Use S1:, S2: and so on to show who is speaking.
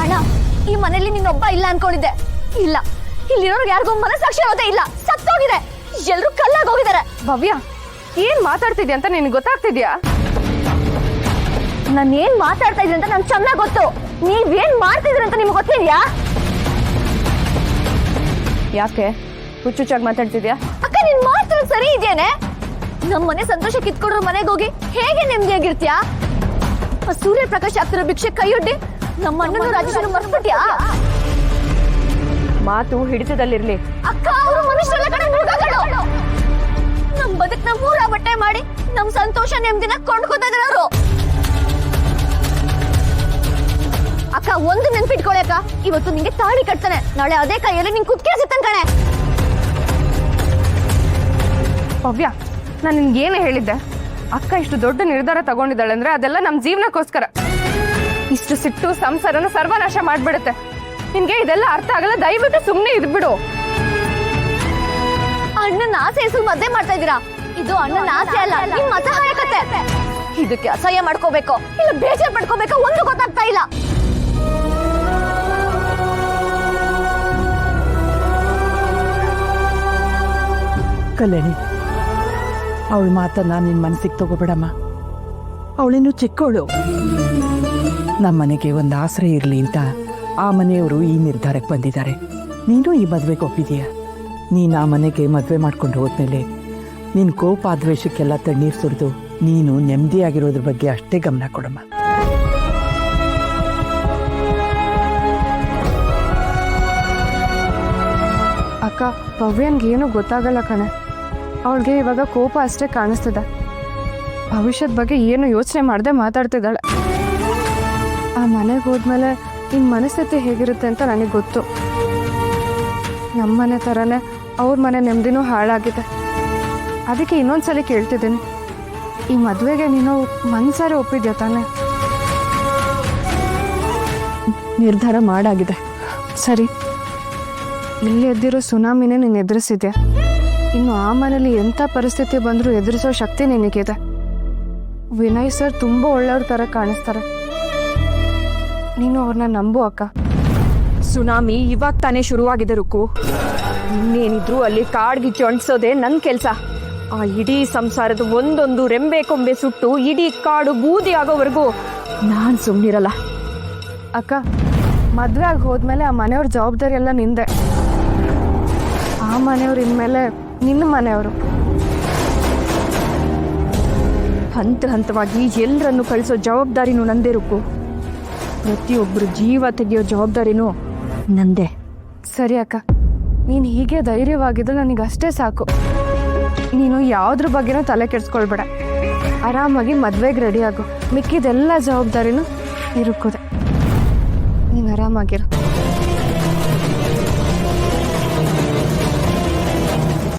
S1: ಅಣ್ಣ, ಈ ಮನೇಲಿ ನೀನೊಬ್ಬ ಇಲ್ಲ ಅನ್ಕೊಂಡಿದ್ದೆ. ಇಲ್ಲ, ಇಲ್ಲಿರೋರ್ಗೆ ಯಾರಿಗೂ ಮನಸ್ಸಾಕ್ಷಿ ಅನ್ನೋದೇ ಇಲ್ಲ, ಸತ್ತೋಗಿದೆ. ಎಲ್ರು ಕಲ್ಲಾಗಿ ಹೋಗಿದ್ದಾರೆ.
S2: ಭವ್ಯ, ಏನ್ ಮಾತಾಡ್ತಿದ್ಯಾ ಅಂತ ನಿನ್ಗೆ ಗೊತ್ತಾಗ್ತಿದ್ಯಾ?
S1: ನಾನು ಏನ್ ಮಾತಾಡ್ತಾ ಇದ್ದೀನಿ ಅಂತ ನಂಗೆ ಚೆನ್ನಾಗ್ ಗೊತ್ತು. ನೀವೇನ್ ಮಾಡ್ತಿದ್ರಿ ಅಂತ ನಿಮ್ಗೆ ಗೊತ್ತಿದ್ಯಾ?
S2: ಯಾಕೆ ಹುಚ್ಚುಚ್ಚಾಗಿ ಮಾತಾಡ್ತಿದ್ಯಾ?
S1: ಅಕ್ಕ, ನಿನ್ ಮಾತ್ರ ಸರಿ ಇದೆಯೇನೆ? ನಮ್ಮ ಮನೆ ಸಂತೋಷ ಕಿತ್ಕೊಡ್ರ ಮನೆಗೆ ಹೋಗಿ ಹೇಗೆ ನೆಮ್ಮದಿಯಾಗಿರ್ತೀಯಾ? ಸೂರ್ಯ ಪ್ರಕಾಶ್ ಆಗ್ತಿರೋ ಭಿಕ್ಷೆ ಕೈಯೊಡ್ಡಿ ನಮ್ಮ ಅಣ್ಣನ ರಾಜೇಶನ ಮರ್ಸ್ಬಿಟ್ಯಾ?
S2: ಮಾತು ಹಿಡಿತದಲ್ಲಿರ್ಲಿ.
S1: ಅಕ್ಕ, ಅವರು ಮನುಷ್ಯರೆಲ್ಲ ಕಡೆ ಮೃಗಗಳು. ನಮ್ ಬದುಕ್ನ ಮೂರ ಬಟ್ಟೆ ಮಾಡಿ ನಮ್ ಸಂತೋಷ ನೆಮ್ಮದಿನ ಕೊಂಡ್ಕೊತಾ ಇದಾರೆ ಅವರು. ಅಕ್ಕ, ಒಂದು ನೆನ್ಪಿಟ್ಕೊಳ್ಳಿ ಅಕ್ಕ, ಇವತ್ತು ನಿಂಗೆ ತಾಳಿ ಕಟ್ತಾನೆ, ನಾಳೆ ಅದೇ ಕೈಯಲ್ಲಿ ನಿಂಗೆ ಕುತ್ಕೆ ಸಿಗ್ತಾನೆ ಕಣೆ.
S2: ಭವ್ಯ, ನಾನು ನಿನ್ಗೇನೇ ಹೇಳಿದ್ದೆ? ಅಕ್ಕ ಇಷ್ಟು ದೊಡ್ಡ ನಿರ್ಧಾರ ತಗೊಂಡಿದ್ದಾಳೆ ಅಂದ್ರೆ ಅದೆಲ್ಲ ನಮ್ಮ ಜೀವನಕ್ಕೋಸ್ಕರ. ಇಷ್ಟು ಸಿಟ್ಟು ಸಂಸಾರನ ಸರ್ವನಾಶ ಮಾಡ್ಬಿಡುತ್ತೆ. ನಿನ್ಗೆ ಇದೆಲ್ಲ ಅರ್ಥ ಆಗಲ್ಲ, ದಯವಿಟ್ಟು ಸುಮ್ಮನೆ ಇದ್ಬಿಡು.
S1: ಅಣ್ಣನ ಆಸೆ ಹೆಸರು ಮದ್ದೆ ಮಾಡ್ತಾ ಇದ್ದೀರಾ? ಇದು ಅಣ್ಣನ ಆಸೆ ಅಲ್ಲ, ನಿಮ್ಮ ಅಸಹಾಯಕತೆ. ಇದಕ್ಕೆ ಅಸಹ್ಯ ಮಾಡ್ಕೋಬೇಕು ಇಲ್ಲ ಬೇಜಾರ್ ಪಡ್ಕೋಬೇಕು ಒಂದು ಗೊತ್ತಾಗ್ತಾ ಇಲ್ಲ.
S3: ಕಲ್ಯಾಣಿ, ಅವಳ ಮಾತನ್ನ ನಿನ್ನ ಮನಸ್ಸಿಗೆ ತಗೋಬೇಡಮ್ಮ. ಅವಳಿನ್ನು ಚಿಕ್ಕವಳು. ನಮ್ಮನೆಗೆ ಒಂದು ಆಶ್ರಯ ಇರಲಿ ಅಂತ ಆ ಮನೆಯವರು ಈ ನಿರ್ಧಾರಕ್ಕೆ ಬಂದಿದ್ದಾರೆ. ನೀನು ಈ ಮದುವೆಗೆ ಒಪ್ಪಿದೀಯ. ನೀನು ಆ ಮನೆಗೆ ಮದುವೆ ಮಾಡ್ಕೊಂಡು ಹೋದ್ಮೇಲೆ ನಿನ್ನ ಕೋಪ ದ್ವೇಷಕ್ಕೆಲ್ಲ ತಣ್ಣೀರು ಸುರಿದು ನೀನು ನೆಮ್ಮದಿಯಾಗಿರೋದ್ರ ಬಗ್ಗೆ ಅಷ್ಟೇ ಗಮನ ಕೊಡಮ್ಮ.
S2: ಅಕ್ಕ, ಭವ್ಯನ್ಗೆ ಏನೂ ಗೊತ್ತಾಗಲ್ಲ ಕಣೆ. ಅವಳಿಗೆ ಇವಾಗ ಕೋಪ ಅಷ್ಟೇ ಕಾಣಿಸ್ತದೆ. ಭವಿಷ್ಯದ ಬಗ್ಗೆ ಏನು ಯೋಚನೆ ಮಾಡದೆ ಮಾತಾಡ್ತಿದ್ದಾಳೆ. ಆ ಮನೆಗೆ ಹೋದ್ಮೇಲೆ ನಿನ್ನ ಮನಸ್ಥಿತಿ ಹೇಗಿರುತ್ತೆ ಅಂತ ನನಗೆ ಗೊತ್ತು. ನಮ್ಮನೆ ಥರನೇ ಅವ್ರ ಮನೆ ನೆಮ್ಮದಿನೂ ಹಾಳಾಗಿದೆ. ಅದಕ್ಕೆ ಇನ್ನೊಂದ್ಸಲಿ ಕೇಳ್ತಿದ್ದೀನಿ, ಈ ಮದುವೆಗೆ ನೀನು ಮನ್ಸಾರೆ ಒಪ್ಪಿದ್ಯಾ ತಾನೆ? ನಿರ್ಧಾರ ಮಾಡಾಗಿದೆ. ಸರಿ, ಇಲ್ಲಿ ಎದ್ದಿರೋ ಸುನಾಮಿನೇ ನೀನು ಎದುರಿಸಿದ್ಯಾ. ಇನ್ನು ಆ ಮನೇಲಿ ಎಂಥ ಪರಿಸ್ಥಿತಿ ಬಂದರೂ ಎದುರಿಸೋ ಶಕ್ತಿ ನಿನಗಿದೆ. ವಿನಯ್ ಸರ್ ತುಂಬ ಒಳ್ಳೆಯವ್ರ ಥರ ಕಾಣಿಸ್ತಾರೆ. ನೀನು ಅವ್ರನ್ನ ನಂಬು ಅಕ್ಕ.
S4: ಸುನಾಮಿ ಇವಾಗ ತಾನೇ ಶುರುವಾಗಿದೆ ರುಕು. ಇನ್ನೇನಿದ್ರು ಅಲ್ಲಿ ಕಾಡ್ಗಿಚ್ಚು ಅಂಟಿಸೋದೆ ನನ್ನ ಕೆಲಸ. ಆ ಇಡೀ ಸಂಸಾರದ ಒಂದೊಂದು ರೆಂಬೆ ಕೊಂಬೆ ಸುಟ್ಟು ಇಡೀ ಕಾಡು ಬೂದಿ ಆಗೋವರೆಗೂ ನಾನು ಸುಮ್ಮನಿರಲ್ಲ.
S2: ಅಕ್ಕ, ಮದುವೆ ಆಗಿ ಹೋದ್ಮೇಲೆ ಆ ಮನೆಯವ್ರ ಜವಾಬ್ದಾರಿ ಎಲ್ಲ ನಿಂದೆ. ಆ ಮನೆಯವ್ರು ಇನ್ಮೇಲೆ ನಿನ್ನ ಮನೆಯವರು.
S4: ಹಂತ ಹಂತವಾಗಿ ಎಲ್ಲರನ್ನು ಕಳಿಸೋ ಜವಾಬ್ದಾರಿನೂ ನಂದೇ ರುಕು. ಪ್ರತಿಯೊಬ್ಬರು ಜೀವ ತೆಗೆಯೋ ಜವಾಬ್ದಾರಿನೂ ನಂದೇ.
S2: ಸರಿ ಅಕ್ಕ, ನೀನು ಹೀಗೆ ಧೈರ್ಯವಾಗಿದ್ದು ನನಗಷ್ಟೇ ಸಾಕು. ನೀನು ಯಾವುದ್ರ ಬಗ್ಗೆನೂ ತಲೆ ಕೆಡಿಸ್ಕೊಳ್ಬೇಡ. ಆರಾಮಾಗಿ ಮದುವೆಗೆ ರೆಡಿ ಆಗು. ಮಿಕ್ಕಿದೆಲ್ಲ ಜವಾಬ್ದಾರಿನೂ ಇರುತ್ತದೆ. ನೀನು ಆರಾಮಾಗಿರು.